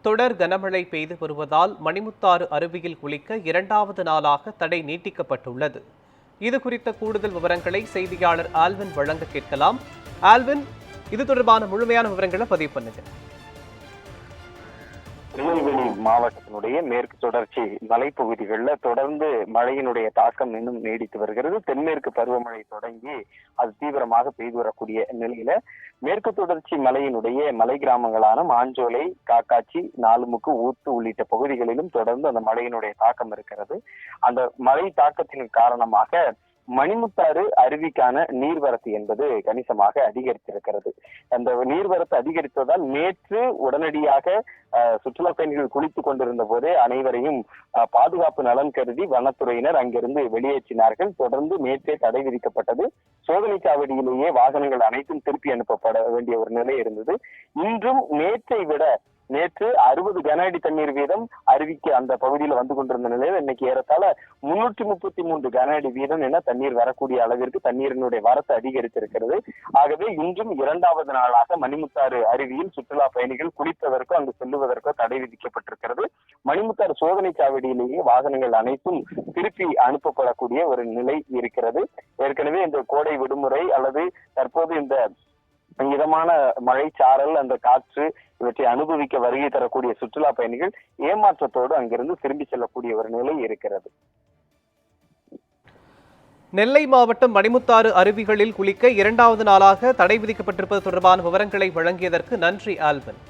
தொடர் கனமழை பெய்து வருவதால் மணிமுத்தாறு அருவியில் குளிக்க இரண்டாவது நாளாக தடை நீட்டிக்கப்பட்டுள்ளது. இது குறித்த கூடுதல் விவரங்களை செய்தியாளர் ஆல்வின் வழங்க கேட்கலாம். ஆல்வின், இது தொடர்பான முழுமையான விவரங்களை பதிவு பண்ணுங்க. திருநெல்வேலி மாவட்டத்தினுடைய மேற்கு தொடர்ச்சி மலைப்பகுதிகளில் தொடர்ந்து மழையினுடைய தாக்கம் இன்னும் நீடித்து வருகிறது. தென்மேற்கு பருவமழை தொடங்கி அது தீவிரமாக பெய்து வரக்கூடிய நிலையில மேற்கு தொடர்ச்சி மலையினுடைய மலை கிராமங்களான மாஞ்சோலை, காக்காச்சி, நாலுமுக்கு, ஊத்து உள்ளிட்ட பகுதிகளிலும் தொடர்ந்து அந்த மழையினுடைய தாக்கம் இருக்கிறது. அந்த மழை தாக்கத்தின் காரணமாக மணிமுத்தாறு அருவிக்கான நீர்வரத்து என்பது கணிசமாக அதிகரித்திருக்கிறது. அந்த நீர்வரத்து அதிகரித்ததால் நேற்று உடனடியாக சுற்றுலா பயணிகள் குளித்துக் கொண்டிருந்த போதே அனைவரையும் பாதுகாப்பு நலன் கருதி வனத்துறையினர் அங்கிருந்து வெளியேற்றினார்கள். தொடர்ந்து நேற்றே தடை விதிக்கப்பட்டது. சோதனை சாவடியிலேயே வாகனங்கள் அனைத்தும் திருப்பி அனுப்பப்பட வேண்டிய ஒரு நிலை இருந்தது. இன்றும் நேற்றை விட நேற்று 60 கன அடி தண்ணீர் வீதம் அருவிக்கு அந்த பகுதியில் வந்து கொண்டிருந்த நிலையில் இன்னைக்கு ஏறத்தாழ 333 கன அடி வீதம் என தண்ணீர் வரக்கூடிய அளவிற்கு தண்ணீரினுடைய வரத்து அதிகரித்திருக்கிறது. ஆகவே இன்றும் இரண்டாவது நாளாக மணிமுத்தாறு அருவியில் சுற்றுலா பயணிகள் குளிப்பதற்கோ அங்கு செல்லுவதற்கோ தடை விதிக்கப்பட்டிருக்கிறது. மணிமுத்தாறு சோதனை சாவடியிலேயே வாகனங்கள் அனைத்தும் திருப்பி அனுப்பப்படக்கூடிய ஒரு நிலை இருக்கிறது. ஏற்கனவே இந்த கோடை விடுமுறை அல்லது தற்போது இந்த இதமான மழை சாரல், அந்த காற்று இவற்றை அனுபவிக்க வருகை தரக்கூடிய சுற்றுலா பயணிகள் ஏமாற்றத்தோடு அங்கிருந்து திரும்பி செல்லக்கூடிய ஒரு நிலை இருக்கிறது. நெல்லை மாவட்டம் மணிமுத்தாறு அருவிகளில் குளிக்க இரண்டாவது நாளாக தடை விதிக்கப்பட்டிருப்பது தொடர்பான விவரங்களை வழங்கியதற்கு நன்றி ஆல்வின்.